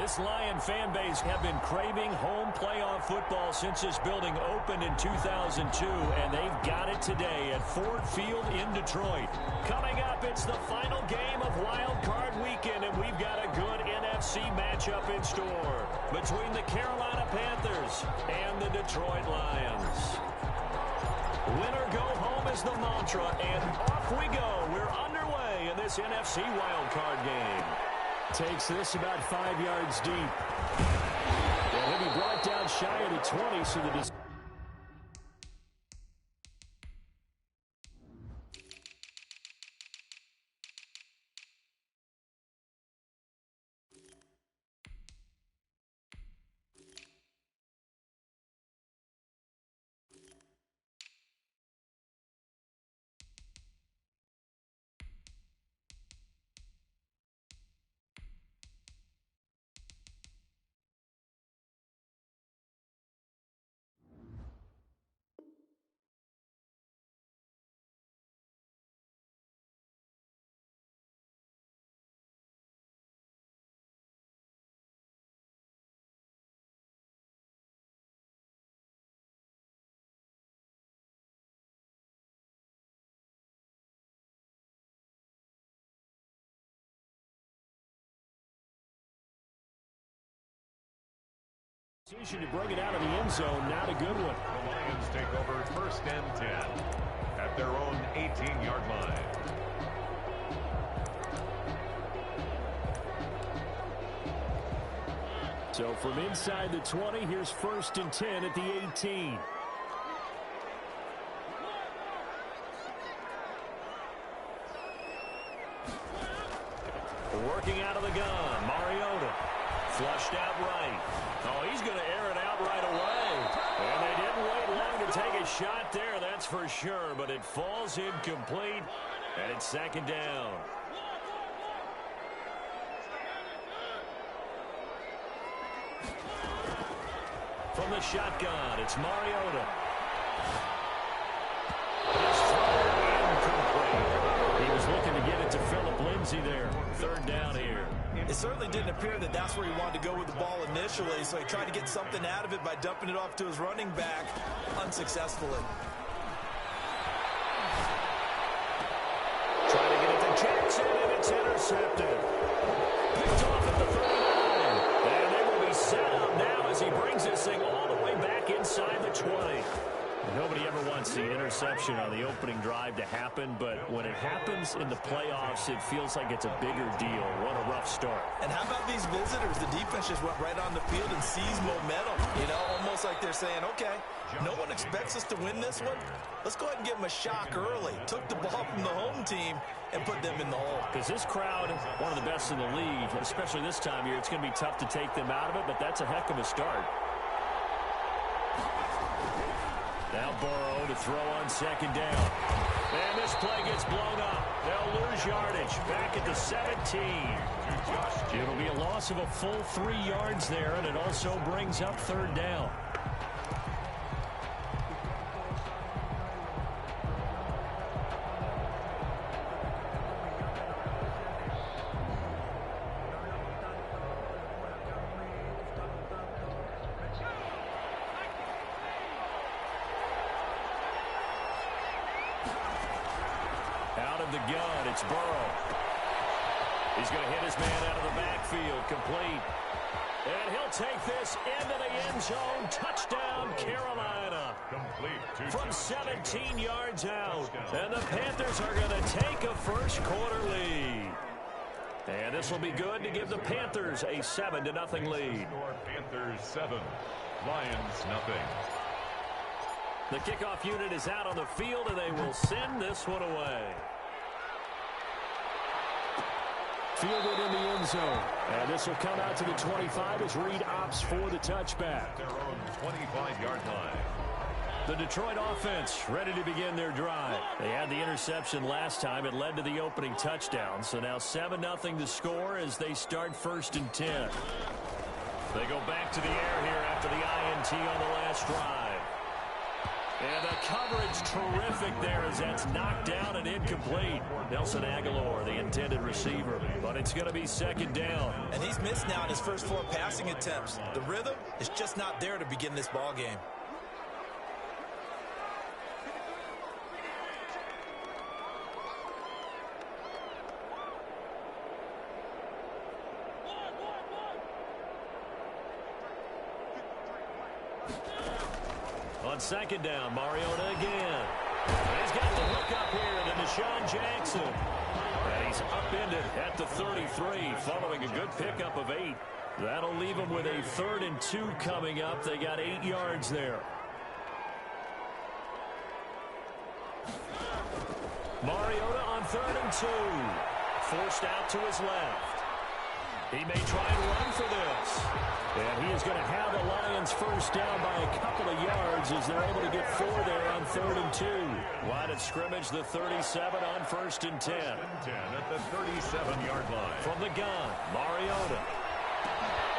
This Lion fan base have been craving home playoff football since this building opened in 2002, and they've got it today at Ford Field in Detroit. Coming up, it's the final game of Wild Card Weekend, and we've got a good NFC matchup in store between the Carolina Panthers and the Detroit Lions. Winner go home is the mantra, and off we go. We're underway in this NFC Wild Card game. Takes this about 5 yards deep. And he'll be brought down shy of the 20, so the decision to bring it out of the end zone, not a good one. The Lions take over 1st and 10 at their own 18-yard line. So from inside the 20, here's 1st and 10 at the 18. Working out of the gun, Mariota. Flushed out right. Oh, he's going to air it out right away. And they didn't wait long to take a shot there, that's for sure. But it falls incomplete, and it's 2nd down. From the shotgun, it's Mariota. His throw incomplete. He was looking to get it to Phillip Lindsay there. 3rd down here. It certainly didn't appear that that's where he wanted to go with the ball initially, so he tried to get something out of it by dumping it off to his running back unsuccessfully. Trying to get it to Jackson, and it's intercepted. Picked off at the 39. And they will be set up now as he brings this thing all the way back inside the 20. Nobody ever wants the interception on the opening drive to happen, but when it happens in the playoffs, it feels like it's a bigger deal. What a rough start. And how about these visitors? The defense just went right on the field and seized momentum. You know, almost like they're saying, okay, no one expects us to win this one. Let's go ahead and give them a shock early. Took the ball from the home team and put them in the hole. Because this crowd, one of the best in the league, especially this time of year, it's going to be tough to take them out of it, but that's a heck of a start. Now Burrow to throw on 2nd down. And this play gets blown up. They'll lose yardage back at the 17. It'll be a loss of a full 3 yards there, and it also brings up 3rd down. The gun, it's Burrow. He's going to hit his man out of the backfield, complete. And he'll take this into the end zone. Touchdown, Carolina. Complete. From 17 yards out. And the Panthers are going to take a first-quarter lead. And this will be good to give the Panthers a 7-0 lead. Panthers 7, Lions 0. The kickoff unit is out on the field, and they will send this one away. Fielded in the end zone. And this will come out to the 25 as Reed opts for the touchback. Their own 25-yard line. The Detroit offense ready to begin their drive. They had the interception last time. It led to the opening touchdown. So now 7-0 to score as they start 1st and 10. They go back to the air here after the INT on the last drive. And the coverage terrific there as that's knocked down and incomplete. Nelson Aguilar, the intended receiver, but it's going to be second down. And he's missed now in his first 4 passing attempts. The rhythm is just not there to begin this ball game. On second down, Mariota again. He's got the hook up here to Deshaun Jackson. And he's upended at the 33 following a good pickup of 8. That'll leave him with a 3rd and 2 coming up. They got 8 yards there. Mariota on 3rd and 2. Forced out to his left. He may try and run for this. And he is going to have the Lions first down by a couple of yards as they're able to get 4 there on 3rd and 2. Line of scrimmage, the 37 on 1st and 10. 10 at the 37-yard line. From the gun, Mariota.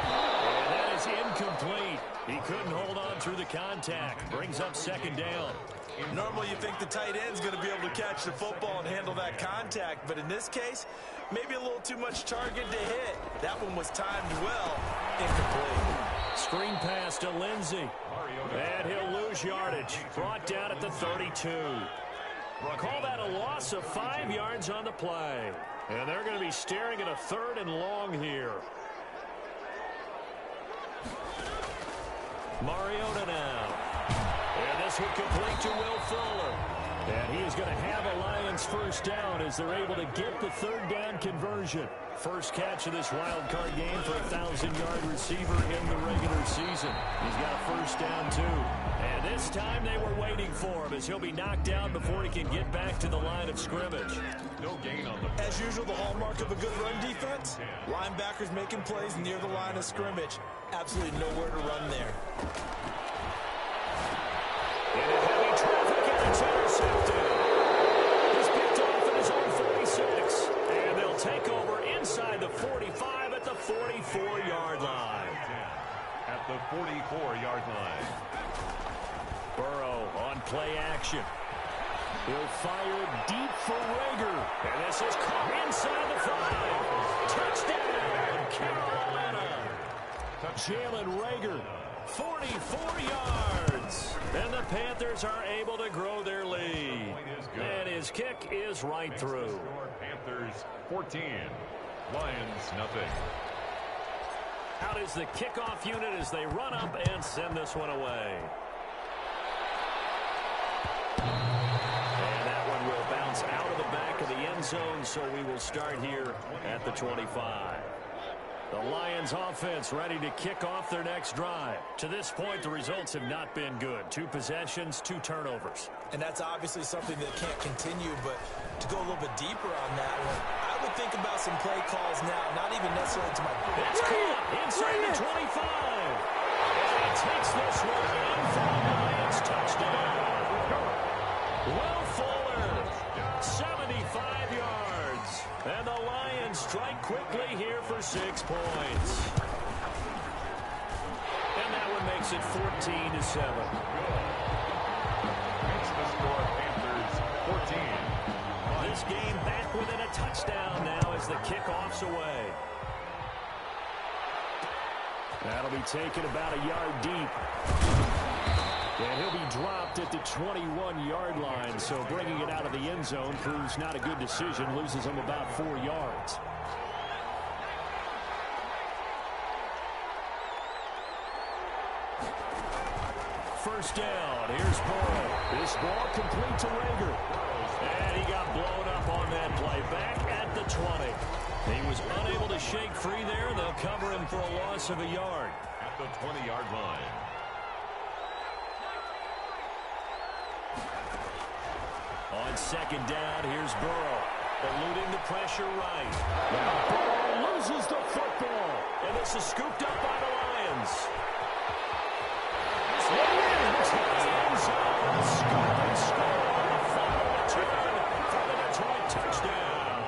And that is incomplete. He couldn't hold on through the contact. Brings up second down. Normally you think the tight end's going to be able to catch the football and handle that contact, but in this case, maybe a little too much target to hit. That one was timed well. Incomplete. Screen pass to Lindsey. And he'll lose yardage. Brought down at the 32. Call that a loss of 5 yards on the play. And they're going to be staring at a 3rd and long here. Mariota now. And this will complete to Will Fuller. And he is going to have a Lions first down as they're able to get the 3rd down conversion. First catch of this wild card game for a 1,000-yard receiver in the regular season. He's got a first down, too. And this time they were waiting for him as he'll be knocked down before he can get back to the line of scrimmage. No gain on the... As usual, the hallmark of a good run defense, linebackers making plays near the line of scrimmage. Absolutely nowhere to run there. Into heavy traffic, and it's intercepted. He's picked off at his own 46. And they'll take over inside the 45 at the 44-yard line. At the 44-yard line. Burrow on play action. He'll fire deep for Rager. And this is caught inside the 5. Touchdown, Carolina. Jalen Rager, 44 yards. And the Panthers are able to grow their lead. And his kick is right through. Panthers 14, Lions nothing. Out is the kickoff unit as they run up and send this one away. And that one will bounce out of the back of the end zone, so we will start here at the 25. The Lions offense ready to kick off their next drive. To this point, the results have not been good. 2 possessions, 2 turnovers. And that's obviously something that can't continue, but to go a little bit deeper on that one, I would think about some play calls now, not even necessarily to my... That's caught inside the 25. And he takes this one in for the Lions touchdown. Will Fuller, 75 yards. And the Lions strike quickly here for 6 points. And that one makes it 14-7. Makes the score Panthers 14. This game back within a touchdown now as the kickoff's away. That'll be taken about a yard deep. And he'll be dropped at the 21-yard line, so bringing it out of the end zone proves not a good decision, loses him about 4 yards. First down, here's Burrow. This ball complete to Rager. And he got blown up on that play, back at the 20. He was unable to shake free there. They'll cover him for a loss of a yard. At the 20-yard line. On second down, here's Burrow. Eluding the pressure right. Now Burrow loses the football. And this is scooped up by the Lions. Score on the final return for the Detroit touchdown.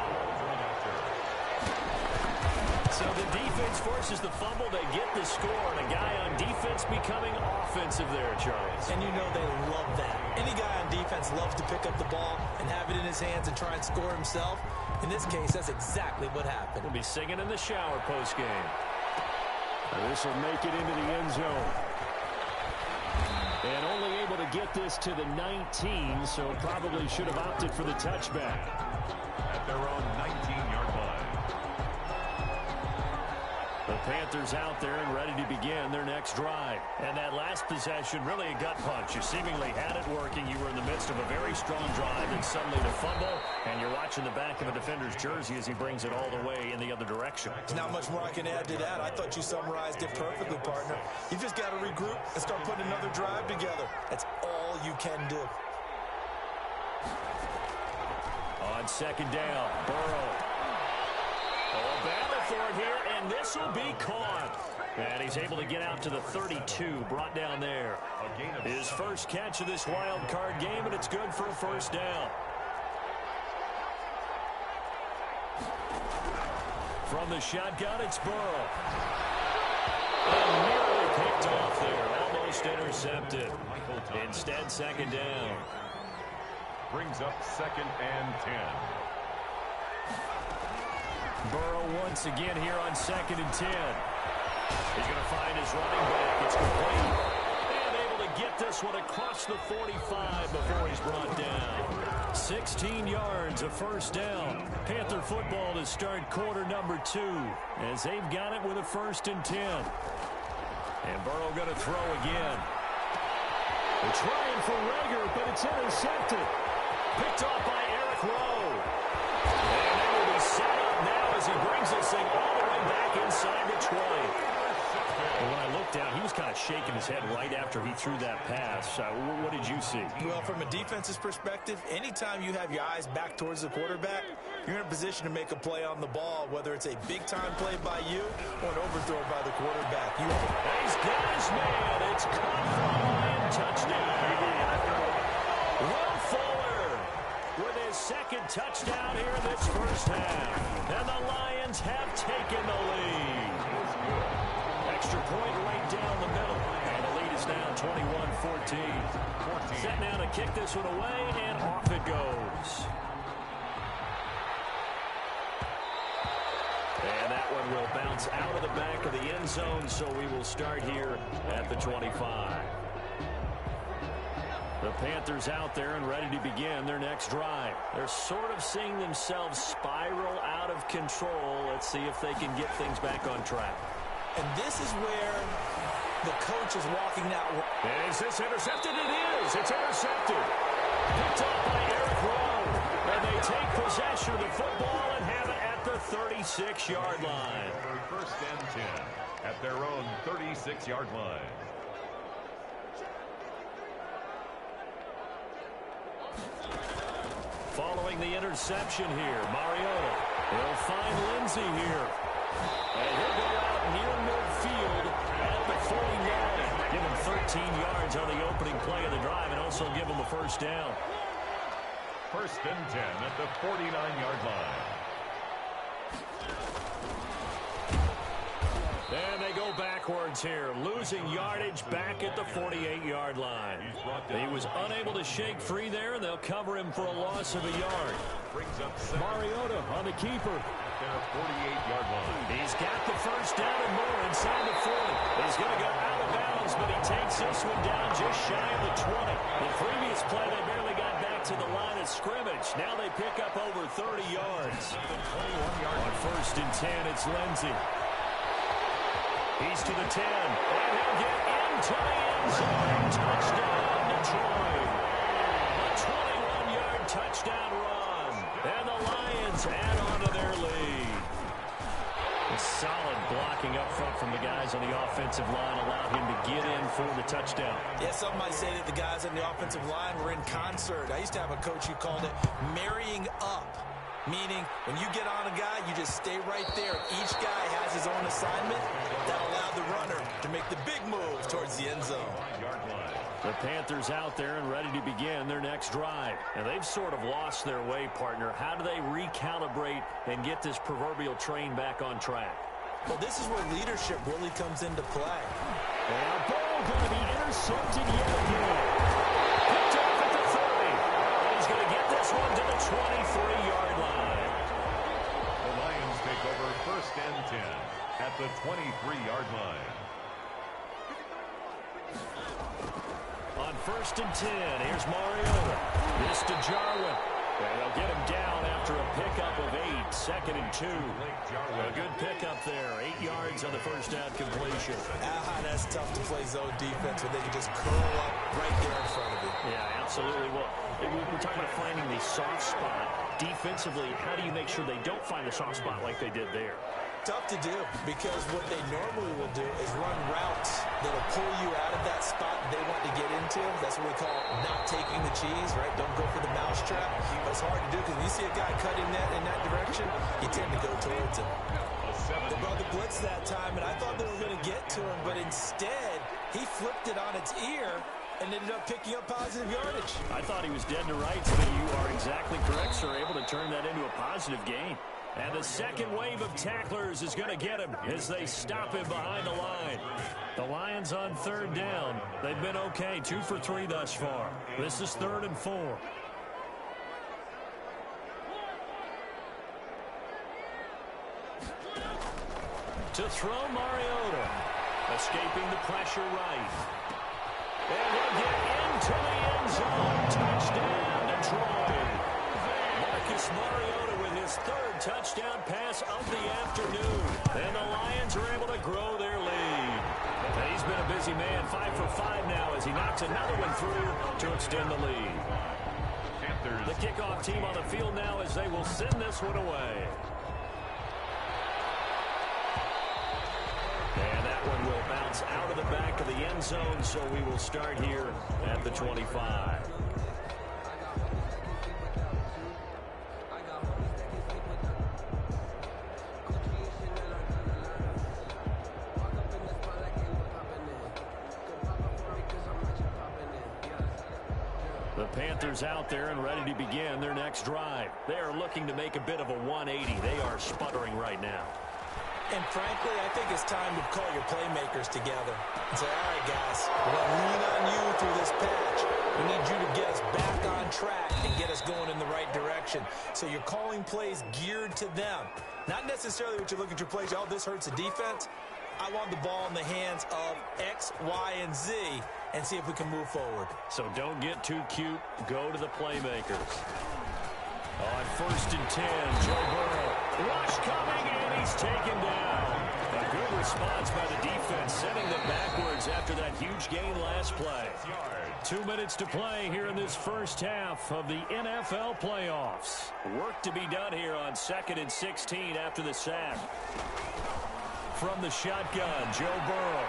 So the defense forces the fumble. They get the score, and a guy on defense it's becoming offensive there, Charles. And you know they love that. Any guy on defense loves to pick up the ball and have it in his hands and try and score himself. In this case, that's exactly what happened. We'll be singing in the shower postgame. This will make it into the end zone. And only able to get this to the 19, so probably should have opted for the touchback. At their own 19-yard line. The Panthers out there and ready to begin their next drive. And that last possession, really a gut punch. You seemingly had it working. You were in the midst of a very strong drive, and suddenly the fumble, and you're watching the back of a defender's jersey as he brings it all the way in the other direction. There's not much more I can add to that. I thought you summarized it perfectly, partner. You just got to regroup and start putting another drive together. That's all you can do. On second down, Burrow. A battle for it here, and this will be caught. And he's able to get out to the 32, brought down there. His first catch of this wild card game, and it's good for a first down. From the shotgun, it's Burrow. And nearly picked off there, almost intercepted. Instead, second down. Brings up 2nd and 10. Burrow once again here on 2nd and 10. He's going to find his running back. It's complete. And able to get this one across the 45 before he's brought down. 16 yards, a first down. Panther football to start quarter number 2 as they've got it with a 1st and 10. And Burrow going to throw again. They're trying for Rager, but it's intercepted. Picked off by Eric Rowe. And they will be set up now as he brings this thing all the way back inside the 20. And when I looked down, he was kind of shaking his head right after he threw that pass. What did you see? Well, from a defense's perspective, anytime you have your eyes back towards the quarterback, you're in a position to make a play on the ball, whether it's a big-time play by you or an overthrow by the quarterback. He's got his man. It's caught for a Lion touchdown. Will Fuller with his 2nd touchdown here this first half. And the Lions have taken the lead. Extra point right down the middle. And the lead is now 21-14. Set now to kick this one away, and off it goes. And that one will bounce out of the back of the end zone, so we will start here at the 25. The Panthers out there and ready to begin their next drive. They're sort of seeing themselves spiral out of control. Let's see if they can get things back on track. And this is where the coach is walking that way. Is this intercepted? It is. It's intercepted. Picked up by Eric Rowe. And they take possession of the football and have it at the 36-yard line. 1st and 10 at their own 36-yard line. Following the interception here, Mariota will find Lindsey here. And he'll go out near midfield at the 49. Give him 13 yards on the opening play of the drive and also give him a first down. 1st and 10 at the 49-yard line. And they go backwards here, losing yardage back at the 48-yard line. He was unable to shake free there, and they'll cover him for a loss of a yard. Mariota on the keeper. Their 48-yard line. He's got the first down and more inside the 40. He's going to go out of bounds, but he takes this one down just shy of the 20. The previous play, they barely got back to the line of scrimmage. Now they pick up over 30 yards. On 1st and 10, it's Lindsey. He's to the 10, and he'll get into the end zone. Touchdown, Detroit. A 21-yard touchdown run, and the Lions add on to their lead. A solid blocking up front from the guys on the offensive line allowed him to get in for the touchdown. Yeah, some might say that the guys on the offensive line were in concert. I used to have a coach who called it marrying up. Meaning, when you get on a guy, you just stay right there. Each guy has his own assignment that allowed the runner to make the big moves towards the end zone. The Panthers out there and ready to begin their next drive. And they've sort of lost their way, partner. How do they recalibrate and get this proverbial train back on track? Well, this is where leadership really comes into play. And a bold going to be intercepted yet again. Picked off at the 30. And he's going to get this one to the 23-yard line. The Lions take over 1st and 10 at the 23-yard line. On 1st and 10, here's Mariota. This to Jarwin. And they'll get him down after a pickup of 8. 2nd and 2. A good pickup there. 8 yards on the first down completion. That's tough to play zone defense when they can just curl up right there in front of you. Yeah, absolutely. Well, we're talking about finding the soft spot. Defensively, how do you make sure they don't find the soft spot like they did there? Tough to do, because what they normally will do is run routes that'll pull you out of that spot they want to get into. That's what we call not taking the cheese, right? Don't go for the mousetrap. But it's hard to do, because when you see a guy cutting that in that direction, you tend to go towards him. They brought the blitz that time, and I thought they were going to get to him, but instead, he flipped it on its ear and ended up picking up positive yardage. I thought he was dead to rights, but you are exactly correct, sir. Able to turn that into a positive gain. And the second wave of tacklers is going to get him as they stop him behind the line. The Lions on 3rd down. They've been okay, 2 for 3 thus far. This is 3rd and 4. To throw Mariota. Escaping the pressure right. And he'll get into the end zone. Touchdown, Detroit. Marcus Mariota with his 3rd touchdown pass of the afternoon. And the Lions are able to grow their lead. And he's been a busy man, 5 for 5 now as he knocks another one through to extend the lead. Panthers. The kickoff team on the field now as they will send this one away. And that one will bounce out of the back of the end zone, so we will start here at the 25. The Panthers out there and ready to begin their next drive. They are looking to make a bit of a 180. They are sputtering right now. And frankly, I think it's time to call your playmakers together and say, all right, guys, we're going to lean on you through this patch. We need you to get us back on track and get us going in the right direction. So you're calling plays geared to them. Not necessarily what you're looking at your plays. Oh, this hurts the defense. I want the ball in the hands of X, Y, and Z and see if we can move forward. So don't get too cute. Go to the playmakers. On 1st and 10, Joe Burrow. Rush coming, and he's taken down. A good response by the defense, sending them backwards after that huge gain last play. 2 minutes to play here in this first half of the NFL playoffs. Work to be done here on 2nd and 16 after the sack. From the shotgun, Joe Burrow.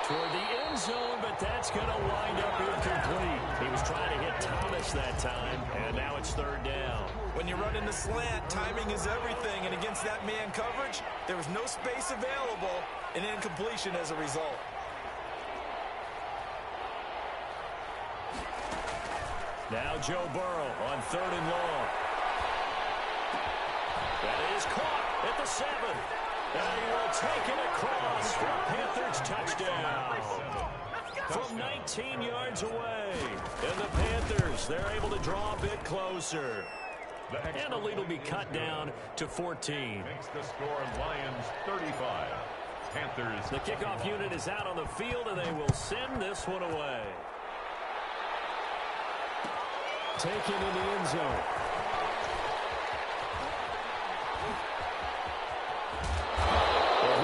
Toward the end zone, but that's going to wind up incomplete. He was trying to hit Thomas that time, and now it's 3rd down. When you run in the slant, timing is everything, and against that man coverage, there was no space available, and incompletion as a result. Now Joe Burrow on 3rd and long. That is caught at the 7. And he will take it across for a Panthers touchdown. From 19 yards away. And the Panthers, they're able to draw a bit closer. And the lead will be cut down to 14. Makes the score Lions 35. Panthers. The kickoff unit is out on the field, and they will send this one away. Taken in the end zone.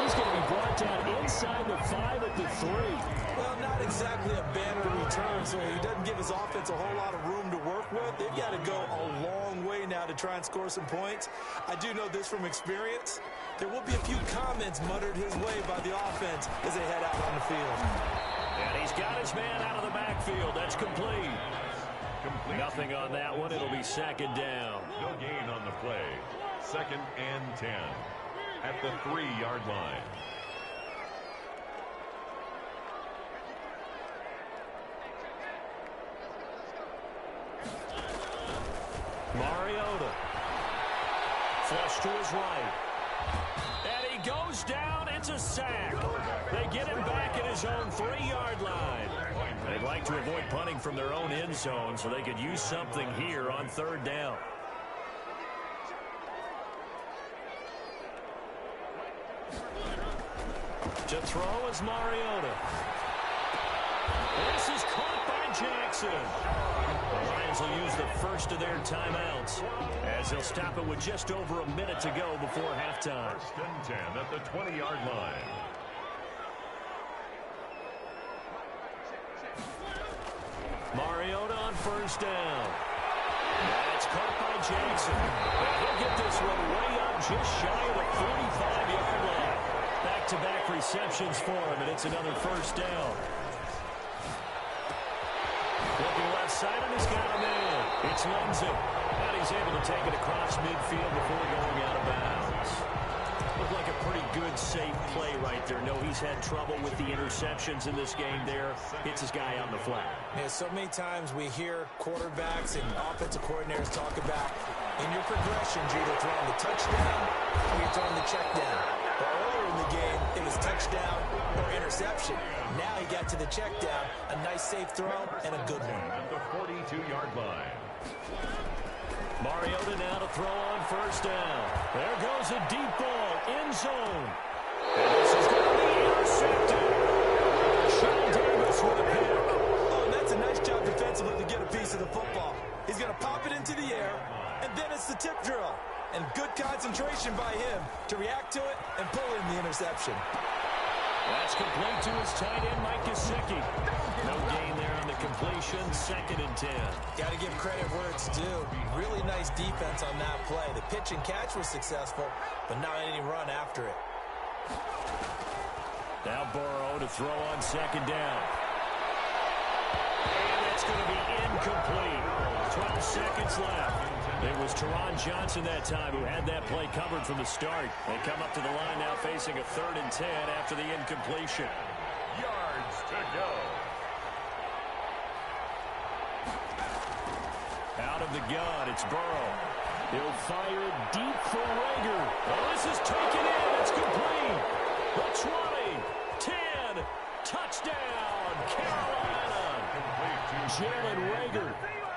He's going to be brought down inside the 5 at the 3. Well, not exactly a banner return, so he doesn't give his offense a whole lot of room to work with. They've got to go a long way now to try and score some points. I do know this from experience. There will be a few comments muttered his way by the offense as they head out on the field. And he's got his man out of the backfield. That's complete. Nothing on that one. It'll be 2nd down. No gain on the play. 2nd and 10. At the 3-yard line. Mariota. Flush to his right. And he goes down. It's a sack. They get him back at his own 3-yard line. They'd like to avoid punting from their own end zone so they could use something here on 3rd down. To throw is Mariota. This is caught by Jackson. The Lions will use the first of their timeouts as they'll stop it with just over a minute to go before halftime. 1st and 10 at the 20-yard line. Mariota on 1st down. That's caught by Jackson. He'll get this one way up just shy of the 45-yard line. Back-to-back receptions for him, and it's another 1st down. Looking left side, and he's got him in. It's Lindsay. And he's able to take it across midfield before going out of bounds. Looked like a pretty good, safe play right there. No, he's had trouble with the interceptions in this game there. Hits his guy out in the flat. Yeah, so many times we hear quarterbacks and offensive coordinators talk about in your progressions, you're either throwing the touchdown or you're throwing the check down. But earlier in the game, it was touchdown or interception. Now he got to the check down, a nice safe throw, and a good one. At the 42-yard line. Mariota now to throw on 1st down. There goes a deep ball, end zone. And this is going to be intercepted. Sean Davis with a pick. Oh, and that's a nice job defensively to get a piece of the football. He's going to pop it into the air, and then it's the tip drill. And good concentration by him to react to it and pull in the interception. That's complete to his tight end, Mike Gesicki. No gain there on the completion, 2nd and 10. Got to give credit where it's due. Really nice defense on that play. The pitch and catch was successful, but not any run after it. Now Burrow to throw on 2nd down. And that's going to be incomplete. 12 seconds left. It was Teron Johnson that time who had that play covered from the start. They come up to the line now facing a 3rd and 10 after the incompletion. Yards to go. Out of the gun, it's Burrow. He'll fire deep for Rager. Oh, this is taken in. It's complete. The 20, 10, touchdown, Carolina. Jalen Rager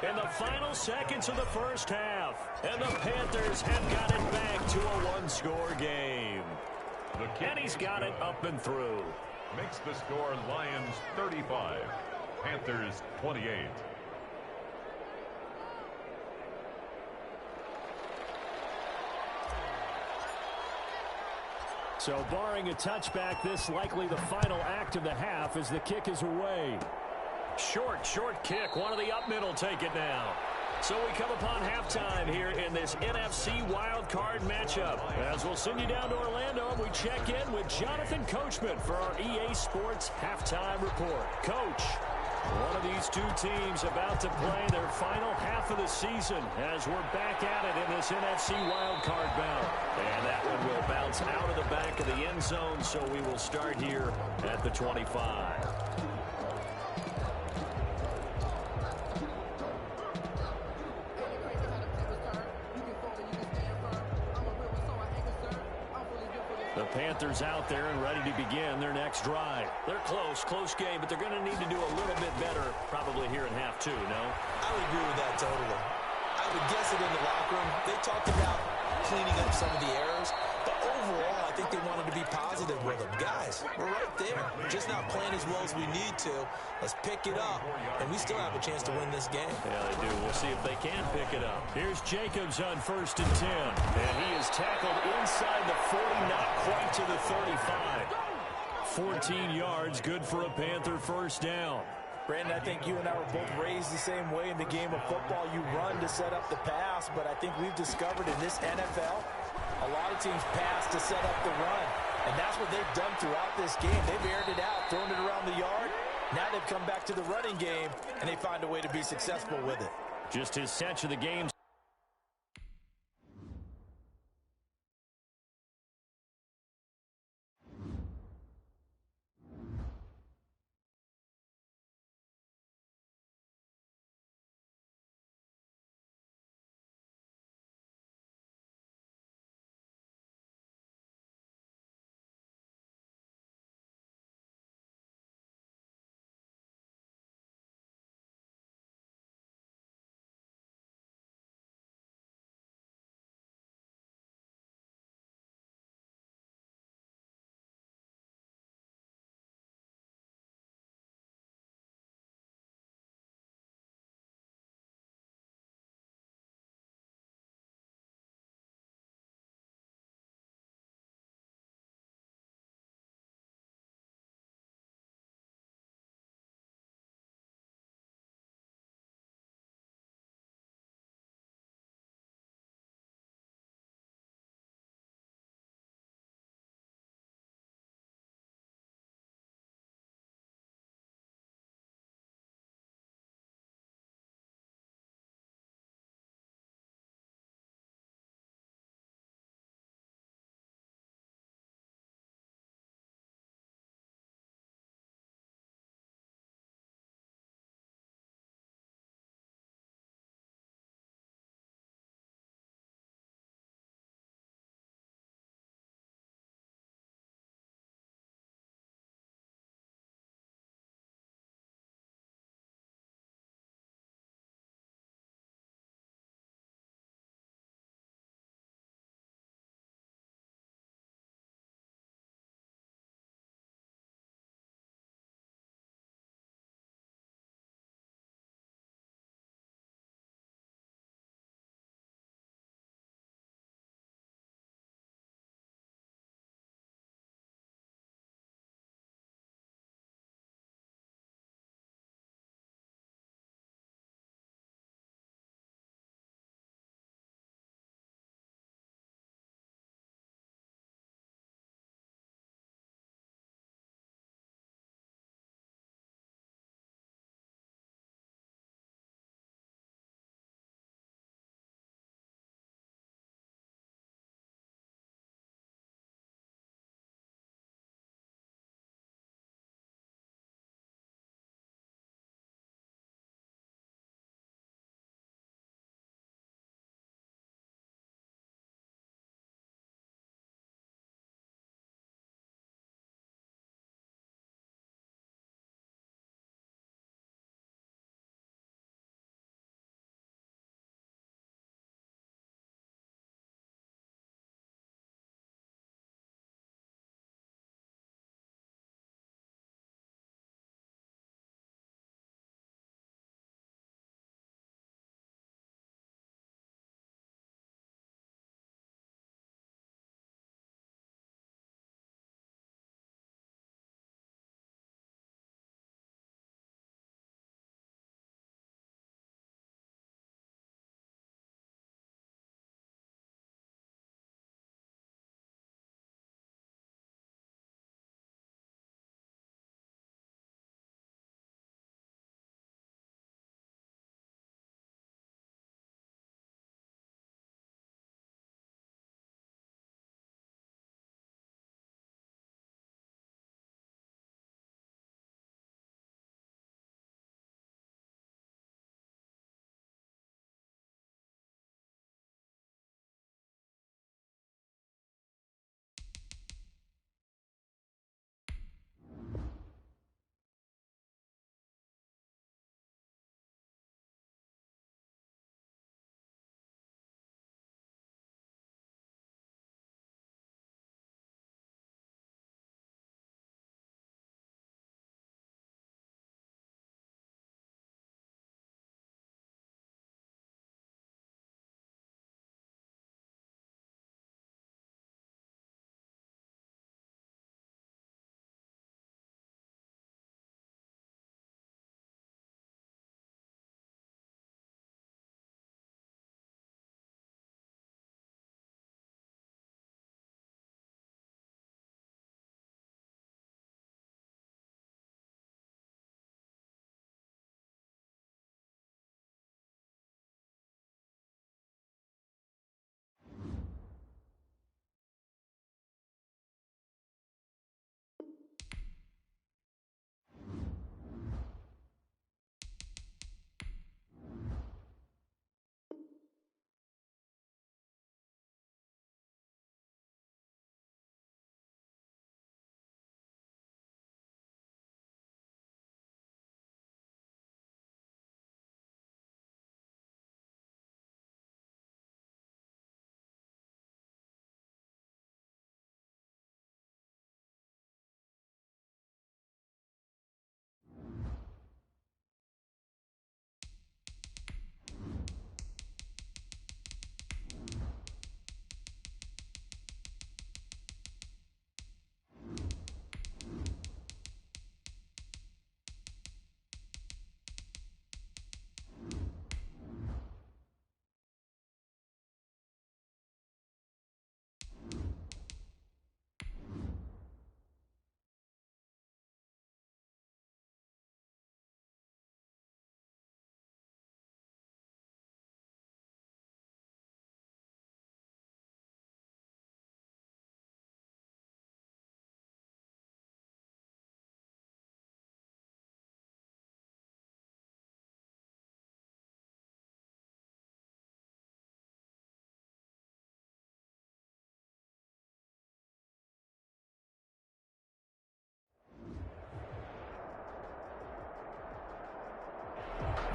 in the final seconds of the 1st half. And the Panthers have got it back to a 1-score game. And he's got it up and through. Makes the score Lions 35, Panthers 28. So barring a touchback, this likely the final act of the half as the kick is away. Short kick. One of the up middle take it now. So we come upon halftime here in this NFC wildcard matchup. As we'll send you down to Orlando, we check in with Jonathan Coachman for our EA Sports Halftime Report. Coach, one of these two teams about to play their final half of the season as we're back at it in this NFC wildcard bout. And that one will bounce out of the back of the end zone, so we will start here at the 25. The Panthers out there and ready to begin their next drive. They're close game, but they're going to need to do a little bit better probably here in half 2, no? I would agree with that totally. I would guess it in the locker room. They talked about cleaning up some of the errors, but overall, I think they wanted to be positive with them. Guys, we're right there. We're just not playing as well as we need to. Let's pick it up, and we still have a chance to win this game. Yeah, they do. We'll see if they can pick it up. Here's Jacobs on 1st and 10, and he is tackled inside the 40, not quite to the 35. 14 yards, good for a Panther 1st down. Brandon, I think you and I were both raised the same way in the game of football. You run to set up the pass, but I think we've discovered in this NFL, a lot of teams pass to set up the run. And that's what they've done throughout this game. They've aired it out, thrown it around the yard. Now they've come back to the running game, and they find a way to be successful with it. Just his catch of the game.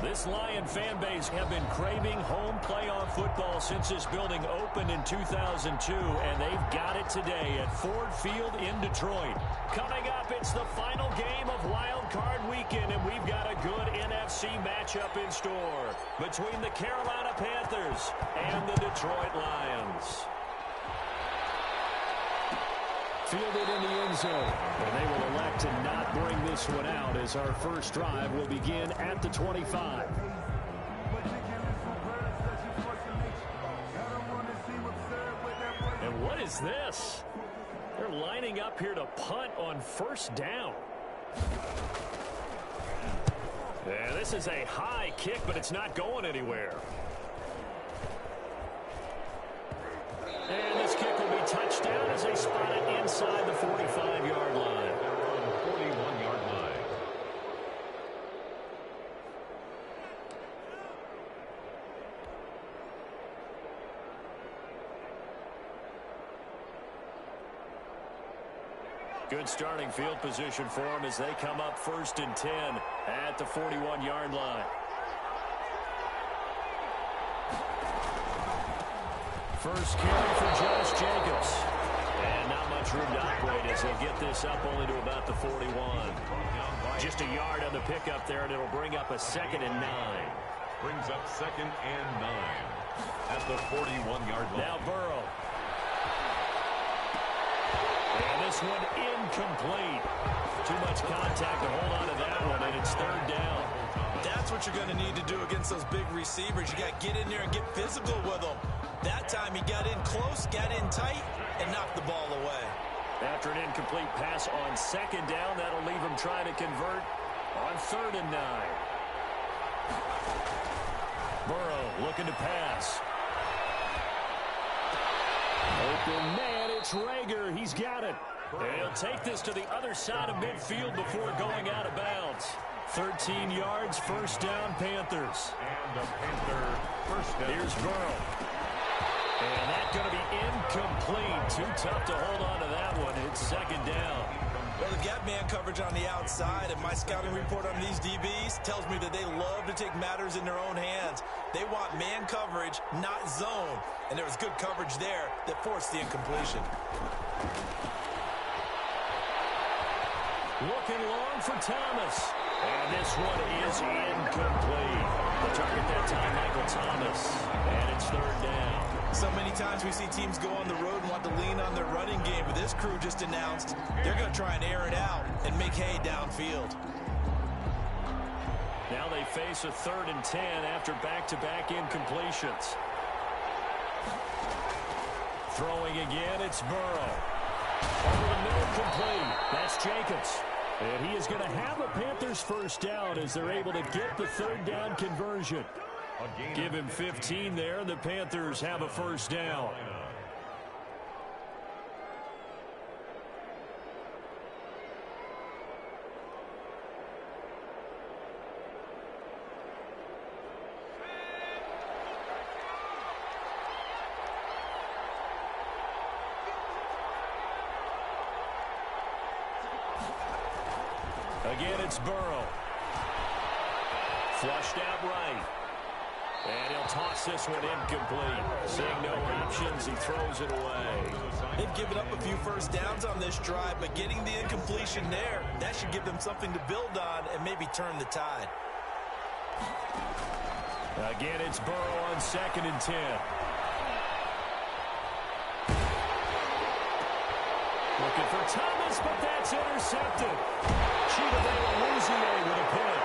This Lion fan base have been craving home playoff football since this building opened in 2002, and they've got it today at Ford Field in Detroit. Coming up, it's the final game of Wild Card Weekend, and we've got a good NFC matchup in store between the Carolina Panthers and the Detroit Lions. Fielded in the end zone, and they will elect to not bring this one out as our first drive will begin at the 25. And what is this? They're lining up here to punt on first down. Yeah, this is a high kick, but it's not going anywhere. And this kick will be touchdown as they spot it inside the 45-yard line. They're on the 41-yard line. Good starting field position for them as they come up 1st and 10 at the 41-yard line. First carry for Josh Jacobs. And not much room to operate as they get this up only to about the 41. Just a yard on the pickup there, and it'll bring up a 2nd and 9. Brings up 2nd and 9 at the 41-yard line. Now Burrow. And this one incomplete. Too much contact to hold on to that one, and it's 3rd down. That's what you're going to need to do against those big receivers. You got to get in there and get physical with them. That time he got in close, got in tight, and knocked the ball away. After an incomplete pass on 2nd down, that'll leave him trying to convert on 3rd and 9. Burrow looking to pass. Open man, it's Rager. He's got it. And he'll take this to the other side of midfield before going out of bounds. 13 yards, 1st down, Panthers. And the Panther first down. Here's Burrow. And that's going to be incomplete. Too tough to hold on to that one. It's 2nd down. Well, they've got man coverage on the outside, and my scouting report on these DBs tells me that they love to take matters in their own hands. They want man coverage, not zone. And there was good coverage there that forced the incompletion. Looking long for Thomas. And this one is incomplete. The target that time, Michael Thomas. And it's 3rd down. So many times we see teams go on the road and want to lean on their running game, but this crew just announced they're going to try and air it out and make hay downfield. Now they face a 3rd and 10 after back-to-back incompletions. Throwing again, it's Burrow. Over the middle, complete. That's Jacobs. And he is going to have a Panthers first down as they're able to get the 3rd down conversion. Give him 15 there, and the Panthers have a first down. Again, it's Burrow. Flushed out right. And he'll toss this one incomplete. Seeing no options, he throws it away. They've given up a few first downs on this drive, but getting the incompletion there, that should give them something to build on and maybe turn the tide. Again, it's Burrow on 2nd and 10. Looking for Thomas, but that's intercepted. Chidobe with a pick.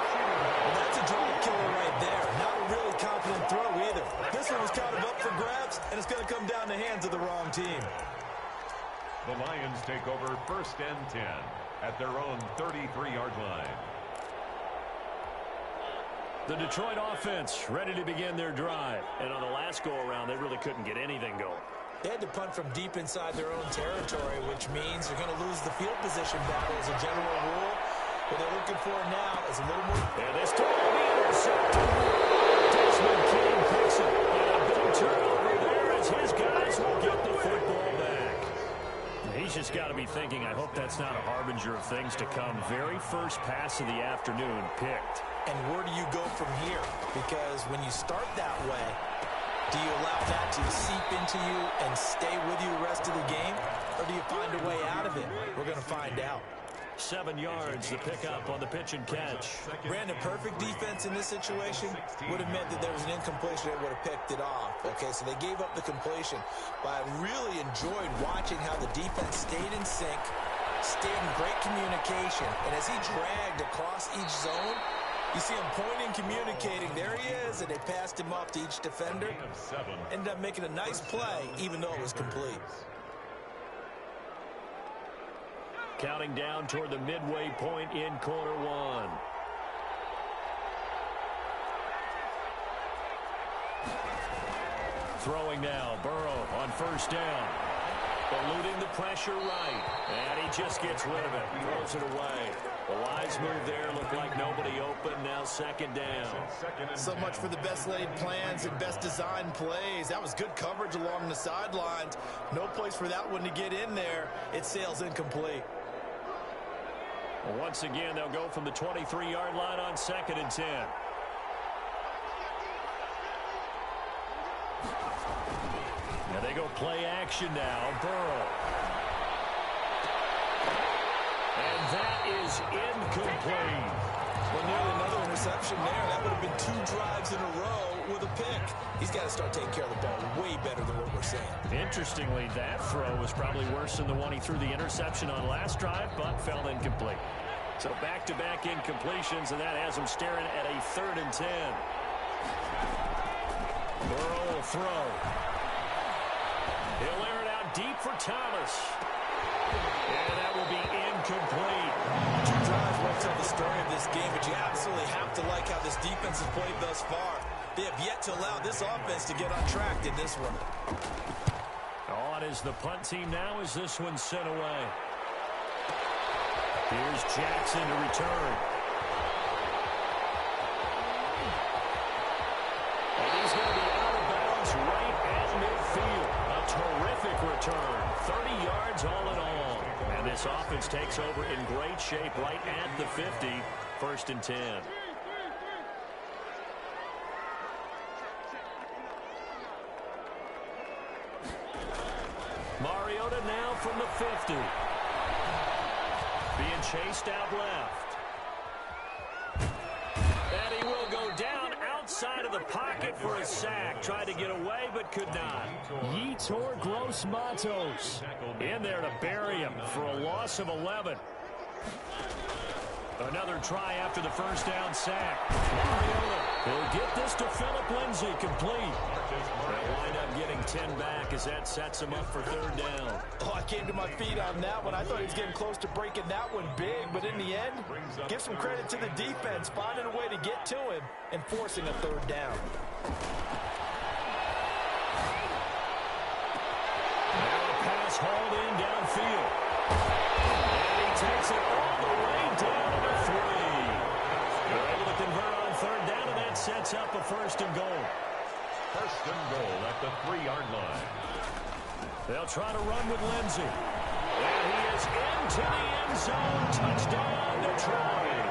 Well, that's a drive killer right there. Not a really confident throw either. This one was kind of up for grabs, and it's going to come down the hands of the wrong team. The Lions take over 1st and 10 at their own 33-yard line. The Detroit offense ready to begin their drive. And on the last go-around, they really couldn't get anything going. They had to punt from deep inside their own territory, which means they're going to lose the field position battle as a general rule. What they're looking for now is a little more. And this time will be intercepted. Desmond King picks it. And a big turnover there as his guys will get the football back. He's just got to be thinking, I hope that's not a harbinger of things to come. Very first pass of the afternoon picked. And where do you go from here, because when you start that way, do you allow that to seep into you and stay with you the rest of the game, or do you find a way out of it? We're going to find out. 7 yards, the pickup on the pitch and catch. Brandon, perfect defense in this situation would have meant that there was an incompletion that would have picked it off. Okay, so they gave up the completion, but I really enjoyed watching how the defense stayed in sync, stayed in great communication, and as he dragged across each zone, you see him pointing, communicating. There he is, and they passed him off to each defender. Ended up making a nice play, even though it was complete. Counting down toward the midway point in quarter one. Throwing now, Burrow on first down. Eluding the pressure right. And he just gets rid of it. Throws it away. The wise move there. Looked like nobody open. Now second down. So much for the best laid plans and best designed plays. That was good coverage along the sidelines. No place for that one to get in there. It sails incomplete. Once again, they'll go from the 23-yard line on 2nd and 10. Now they go play action now. Burrow. And that is incomplete. Well, nearly another interception there. That would have been 2 drives in a row with a pick. He's got to start taking care of the ball way better than what we're saying. Interestingly, that throw was probably worse than the one he threw the interception on last drive, but fell incomplete. So back-to-back incompletions, and that has him staring at a 3rd and 10. Burrow will throw. He'll air it out deep for Thomas. And that will be incomplete. 2 drives won't tell the story of this game, but you absolutely have to like how this defense has played thus far. They have yet to allow this offense to get on track in this one. On is the punt team now as this one's sent away. Here's Jackson to return. And he's going to be out of bounds right at midfield. A terrific return. 30 yards all in all. And this offense takes over in great shape right at the 50. 1st and 10. Mariota now from the 50. Being chased out left. And he will go down outside of the pocket for a sack. Tried to get away, but could not. Yetur Gross-Matos in there to bury him for a loss of 11. Another try after the first down sack. Mariota will get this to Phillip Lindsay, complete. They'll wind up getting 10 back as that sets him up for 3rd down. Oh, I came to my feet on that one. I thought he was getting close to breaking that one big, but in the end, give some credit to the defense, finding a way to get to him and forcing a 3rd down. Now a pass hauled in downfield. And he takes it all the way down to 3. They're able to convert on 3rd down, and that sets up a 1st and goal. 1st and goal at the 3-yard line. They'll try to run with Lindsay. And he is into the end zone. Touchdown, Detroit.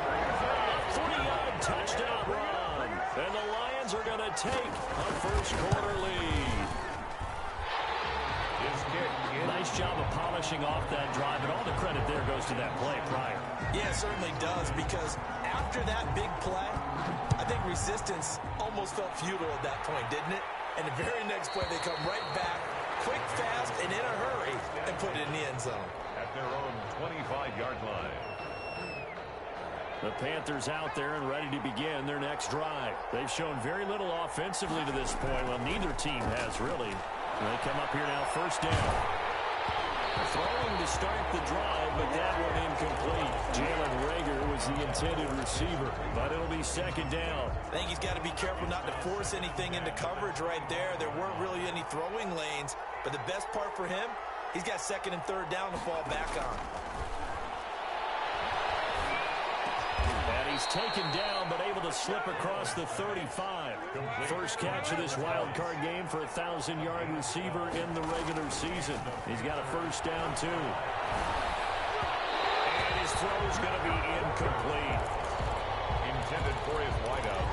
3-yard touchdown run. And the Lions are going to take a 1st-quarter lead. Nice job of polishing off that drive, and all the credit there goes to that play prior. Yeah, it certainly does, because after that big play, I think resistance almost felt futile at that point, didn't it? And the very next play, they come right back, quick, fast, and in a hurry, and put it in the end zone. At their own 25-yard line. The Panthers out there and ready to begin their next drive. They've shown very little offensively to this point. Well, neither team has really. They come up here now, 1st down. Throwing to start the drive, but that one incomplete. Jalen Reagor was the intended receiver, but it'll be 2nd down. I think he's got to be careful not to force anything into coverage right there. There weren't really any throwing lanes, but the best part for him, he's got 2nd and 3rd down to fall back on. And he's taken down, but able to slip across the 35. First catch of this wild card game for a 1,000-yard receiver in the regular season. He's got a 1st down, too. And his throw is going to be incomplete. Intended for his wideout,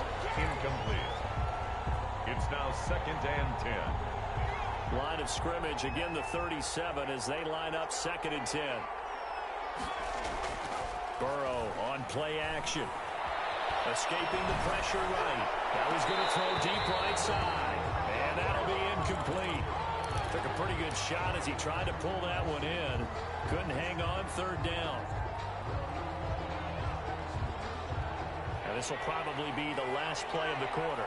2nd and 10. Line of scrimmage, again the 37 as they line up 2nd and 10. Burrow on play action. Escaping the pressure right. Now he's going to throw deep right side. And that'll be incomplete. Took a pretty good shot as he tried to pull that one in. Couldn't hang on 3rd down. And this will probably be the last play of the quarter.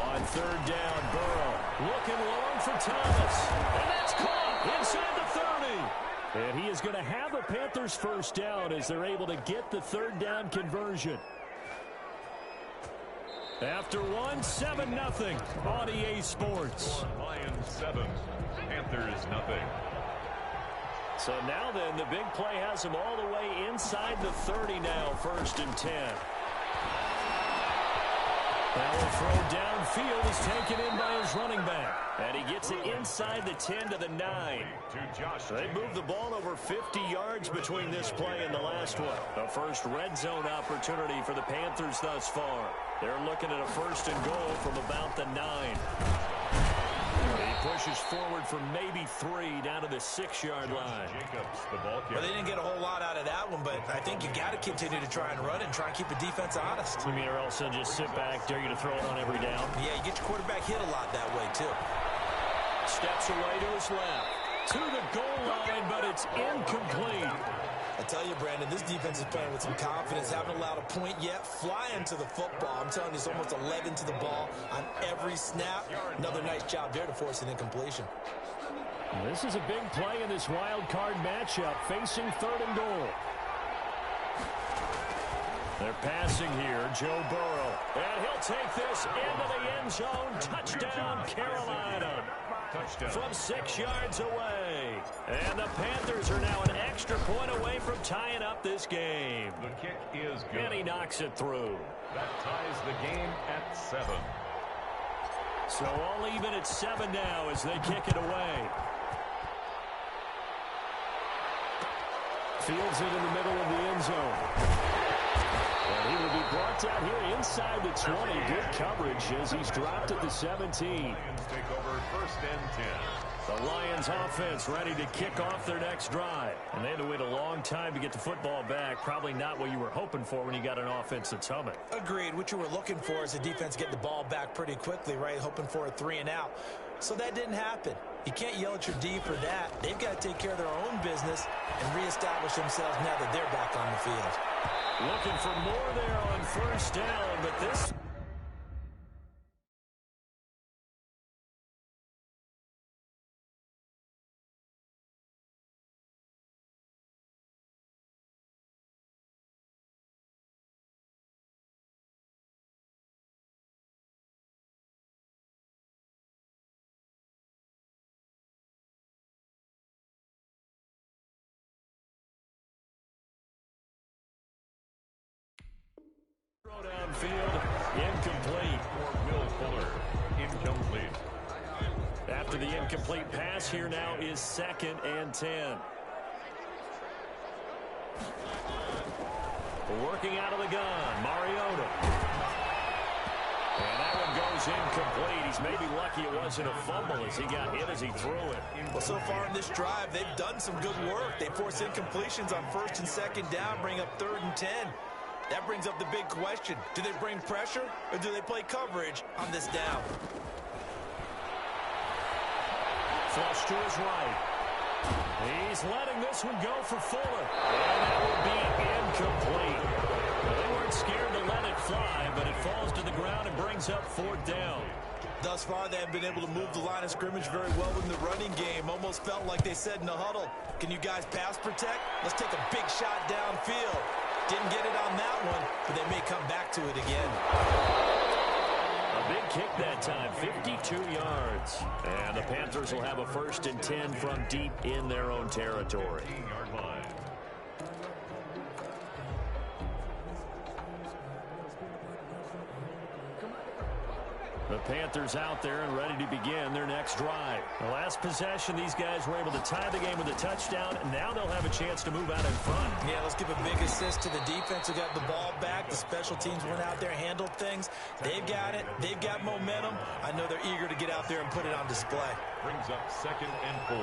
On 3rd down, Burrow looking long for Thomas. And that's caught inside the 30. And he is going to have a Panthers first down as they're able to get the 3rd down conversion. After 7-0 on EA Sports. Lions 7, Panthers nothing. So now then, the big play has him all the way inside the 30 now, 1st and 10. That will throw downfield is taken in by his running back. And he gets it inside the 10 to the 9. They moved the ball over 50 yards between this play and the last one. The first red zone opportunity for the Panthers thus far. They're looking at a 1st and goal from about the 9. He pushes forward for maybe 3 down to the 6-yard line. Well, they didn't get a whole lot out of that one, but I think you got to continue to try and run and try and keep the defense honest. You mean, or else they'll just sit back, dare you to throw it on every down? Yeah, you get your quarterback hit a lot that way, too. Steps away to his left. To the goal line, but it's incomplete. I tell you, Brandon, this defense is playing with some confidence. Haven't allowed a point yet. Flying to the football. I'm telling you, it's almost 11 to the ball on every snap. Another nice job there to force an incompletion. This is a big play in this wild card matchup, facing 3rd and goal. They're passing here, Joe Burrow. And he'll take this into the end zone. Touchdown, Carolina. Touchdown. From 6 yards away. And the Panthers are now an extra point away from tying up this game. The kick is good. And he knocks it through. That ties the game at 7. So all even at 7 now as they kick it away. Fields it in the middle of the end zone. And he will be brought down here inside the 20. Good coverage as he's dropped at the 17. Lions take over 1st and 10. The Lions offense ready to kick off their next drive. And they had to wait a long time to get the football back. Probably not what you were hoping for when you got an offense that's humming. Agreed. What you were looking for is the defense get the ball back pretty quickly, right? Hoping for a 3 and out. So that didn't happen. You can't yell at your D for that. They've got to take care of their own business and reestablish themselves now that they're back on the field. Looking for more there on 1st down, but this... Throw downfield, incomplete. For Will Fuller, incomplete. After the incomplete pass, here now is 2nd and 10. Working out of the gun, Mariota. And that one goes incomplete. He's maybe lucky it wasn't a fumble as he got hit as he threw it. Well, so far in this drive, they've done some good work. They force incompletions on 1st and 2nd down, bring up 3rd and 10. That brings up the big question. Do they bring pressure or do they play coverage on this down? Flush to his right. He's letting this one go for Fuller. And that will be incomplete. They weren't scared to let it fly, but it falls to the ground and brings up 4th down. Thus far, they have been able to move the line of scrimmage very well in the running game. Almost felt like they said in the huddle, can you guys pass protect? Let's take a big shot downfield. Didn't get it on that one, but they may come back to it again. A big kick that time, 52 yards. And the Panthers will have a 1st and 10 from deep in their own territory. 15-yard line. The Panthers out there and ready to begin their next drive. The last possession, these guys were able to tie the game with a touchdown, and now they'll have a chance to move out in front. Yeah, let's give a big assist to the defense who got the ball back. The special teams went out there, handled things. They've got it. They've got momentum. I know they're eager to get out there and put it on display. Brings up 2nd and 4.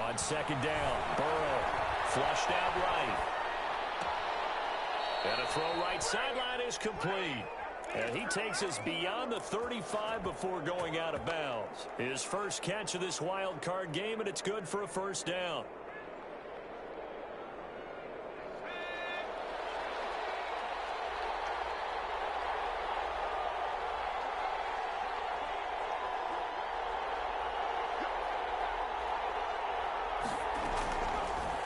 On 2nd down, Burrow flushed out right. And a throw right sideline is complete. And he takes us beyond the 35 before going out of bounds. His first catch of this wild card game, and it's good for a first down.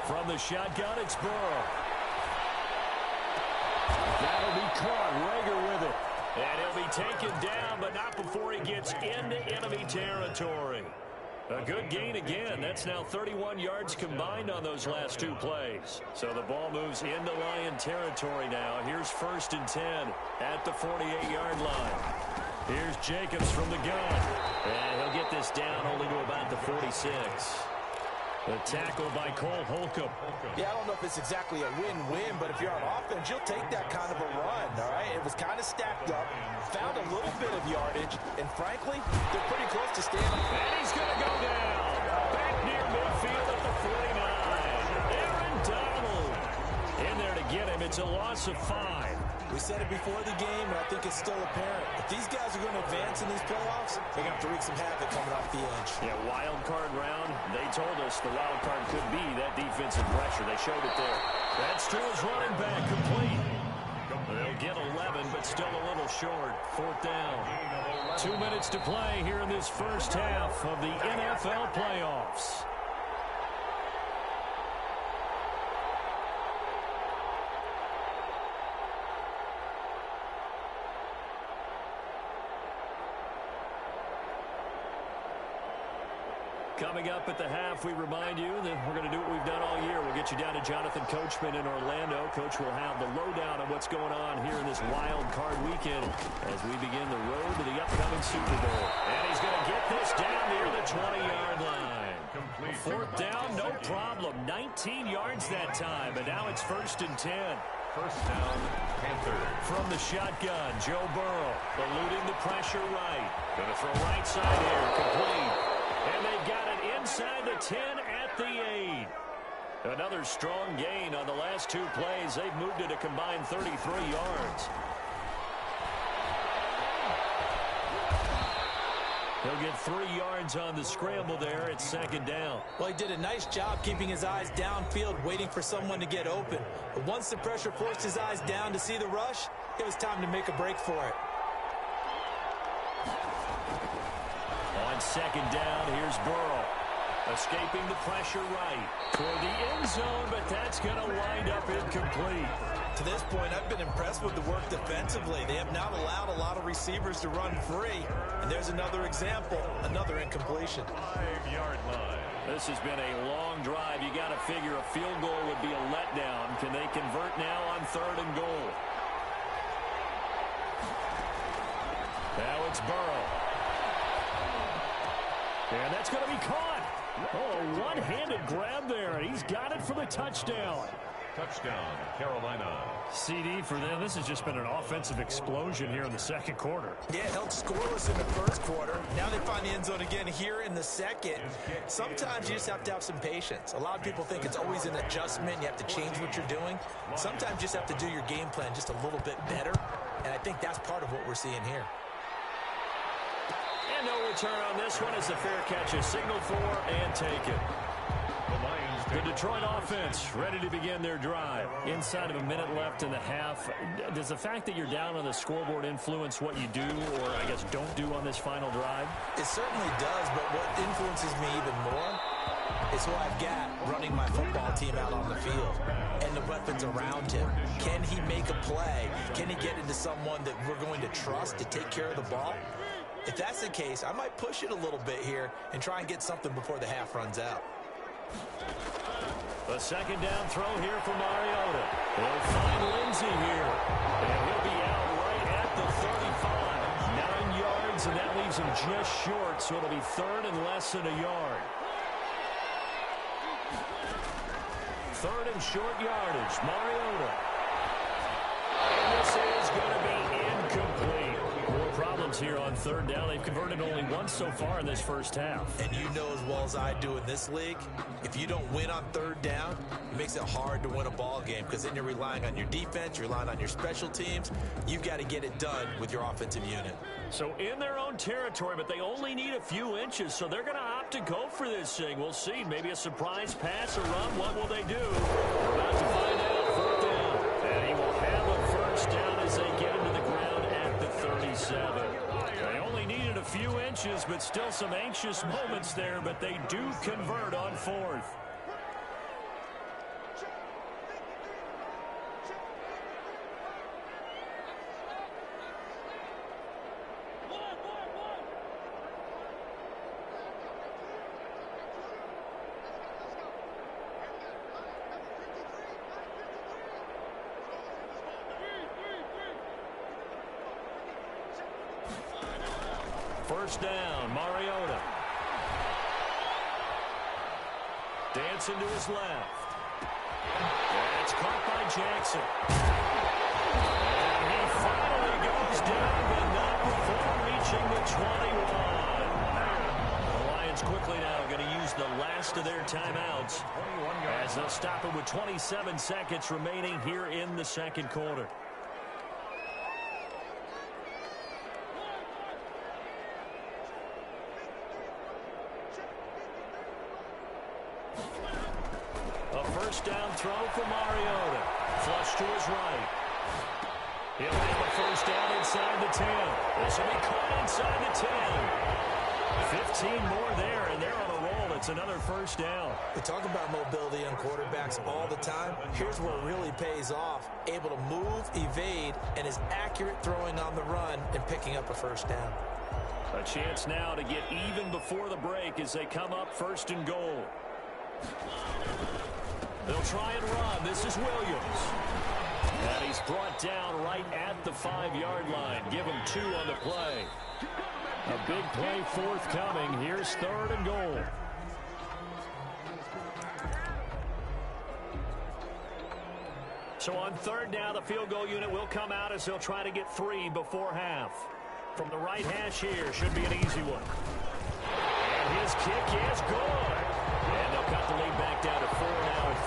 From the shotgun, it's Burrow. That'll be caught. Rager with it. And he'll be taken down, but not before he gets into enemy territory. A good gain again. That's now 31 yards combined on those last 2 plays. So the ball moves into Lion territory now. Here's 1st and 10 at the 48-yard line. Here's Jacobs from the gun. And he'll get this down only to about the 46. The tackle by Cole Holcomb. Yeah, I don't know if it's exactly a win-win, but if you're on offense, you'll take that kind of a run, all right? It was kind of stacked up, found a little bit of yardage, and frankly, they're pretty close to standing. And he's going to go down. Back near midfield at the 49. Aaron Donald in there to get him. It's a loss of 5. We said it before the game, and I think it's still apparent. If these guys are going to advance in these playoffs, they're going to have to wreak some havoc coming off the edge. Yeah, wild card round. They told us the wild card could be that defensive pressure. They showed it there. That's to his running back, complete. They'll get 11, but still a little short. 4th down. 2 minutes to play here in this first half of the NFL playoffs. Coming up at the half, we remind you that we're going to do what we've done all year. We'll get you down to Jonathan Coachman in Orlando. Coach will have the lowdown on what's going on here in this wild card weekend as we begin the road to the upcoming Super Bowl. And he's going to get this down near the 20-yard line. 4th down, no problem. 19 yards that time, and now it's 1st and 10. First down, Panthers. From the shotgun, Joe Burrow eluding the pressure right. Going to throw right side here, complete. And they've got it inside the 10 at the 8. Another strong gain on the last 2 plays. They've moved it a combined 33 yards. He'll get 3 yards on the scramble there at 2nd down. Well, he did a nice job keeping his eyes downfield, waiting for someone to get open. But once the pressure forced his eyes down to see the rush, it was time to make a break for it. On 2nd down, here's Burrow. Escaping the pressure right toward the end zone, but that's going to wind up incomplete. To this point, I've been impressed with the work defensively. They have not allowed a lot of receivers to run free. And there's another example, another incompletion. 5-yard line. This has been a long drive. You got to figure a field goal would be a letdown. Can they convert now on 3rd and goal? Now it's Burrow. And that's going to be caught. Oh, one-handed grab there. He's got it for the touchdown. Touchdown, Carolina. CD for them. This has just been an offensive explosion here in the 2nd quarter. Yeah, held scoreless in the 1st quarter. Now they find the end zone again here in the 2nd. Sometimes you just have to have some patience. A lot of people think it's always an adjustment. You have to change what you're doing. Sometimes you just have to do your game plan just a little bit better. And I think that's part of what we're seeing here. And no return on this one as the fair catch is signaled for and taken. The Detroit offense ready to begin their drive. Inside of a minute left in the half. Does the fact that you're down on the scoreboard influence what you do or, I guess, don't do on this final drive? It certainly does, but what influences me even more is who I've got running my football team out on the field and the weapons around him. Can he make a play? Can he get into someone that we're going to trust to take care of the ball? If that's the case, I might push it a little bit here and try and get something before the half runs out. A 2nd down throw here for Mariota. They'll find Lindsey here. And he'll be out right at the is, and that leaves him just short, so it'll be third and less than a yard. Third and short yardage. Mariota. And this is going to be incomplete. More problems here on third down. They've converted only once so far in this first half. And you know as well as I do in this league, if you don't win on third down, it makes it hard to win a ball game because then you're relying on your defense, you're relying on your special teams. You've got to get it done with your offensive unit. So in their own territory, but they only need a few inches, so they're going to opt to go for this thing. We'll see. Maybe a surprise pass or run. What will they do? We're about to find out. Fourth down. And he will have a first down as they get into the ground at the 37. They only needed a few inches, but still some anxious moments there, but they do convert on fourth. First down, Mariota. Dancing to his left. And it's caught by Jackson. And he finally goes down, but not before reaching the 21. The Lions quickly now going to use the last of their timeouts as they'll stop it with 27 seconds remaining here in the second quarter. First down throw for Mariota. Flush to his right. He'll have a first down inside the 10. This will be caught inside the 10. 15 more there, and they're on a roll. It's another first down. We talk about mobility on quarterbacks all the time. Here's where it really pays off. Able to move, evade, and is accurate throwing on the run and picking up a first down. A chance now to get even before the break as they come up first and goal. They'll try and run. This is Williams. And he's brought down right at the 5-yard line. Give him 2 on the play. A big play forthcoming. Here's third and goal. So on third down, the field goal unit will come out as they'll try to get 3 before half. From the right hash here, should be an easy one. And his kick is good. And they'll cut the lead back down to 4 now at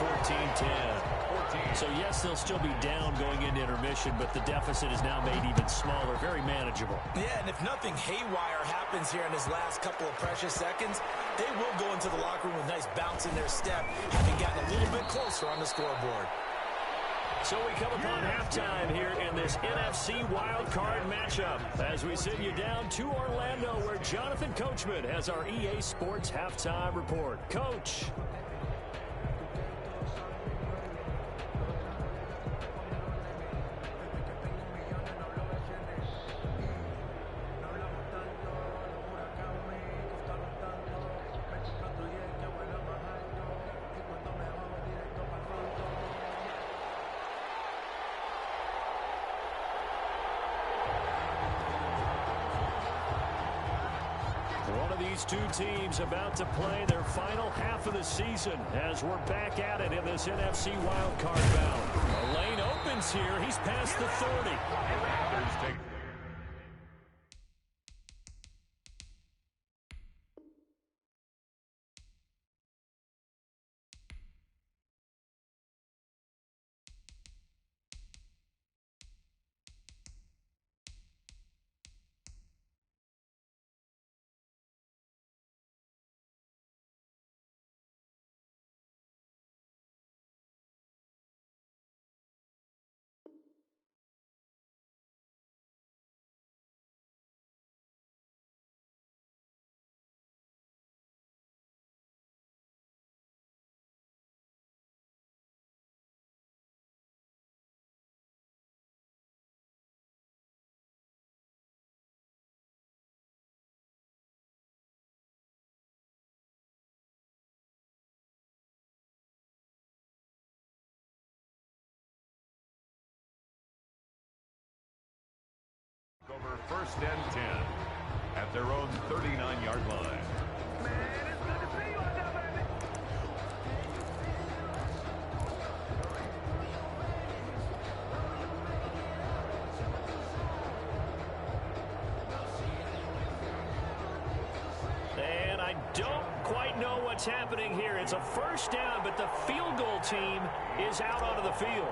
14-10. So, yes, they'll still be down going into intermission, but the deficit is now made even smaller, very manageable. Yeah, and if nothing haywire happens here in his last couple of precious seconds, they will go into the locker room with a nice bounce in their step, having gotten a little bit closer on the scoreboard. So we come upon halftime here in this NFC wildcard matchup as we send you down to Orlando where Jonathan Coachman has our EA Sports halftime report. Coach. These two teams about to play their final half of the season as we're back at it in this NFC wildcard bout. The lane opens here. He's past the 30. Over first and 10. at their own 39-yard line. And I don't quite know what's happening here. It's a first down, but the field goal team is out onto the field.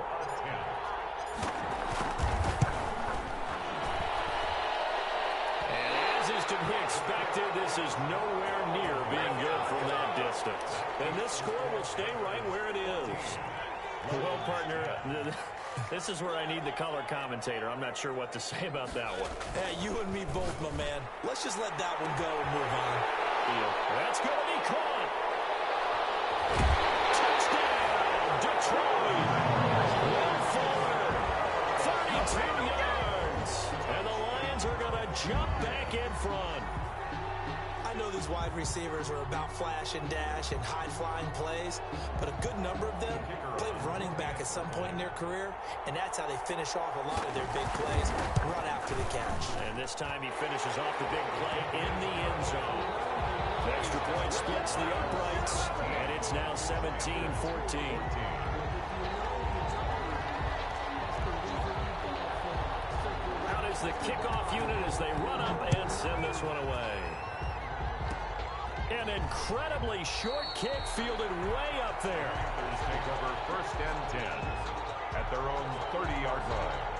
And as is to be expected, this is nowhere near being good from that distance. And this score will stay right where it is. Well, partner, this is where I need the color commentator. I'm not sure what to say about that one. Hey, you and me both, my man. Let's just let that one go and move on. That's going to be caught. Touchdown, Detroit. Will Fuller, 32 yards. And the Lions are going to jump back in front. I know these wide receivers are about flash and dash and high-flying plays, but a good number of them played running back at some point in their career, and that's how they finish off a lot of their big plays, run after the catch. And this time he finishes off the big play in the end zone. The extra point splits the uprights, and it's now 17-14. Out is the kickoff unit as they run up and send this one away. An incredibly short kick fielded way up there. Panthers take over 1st and 10 at their own 30-yard line.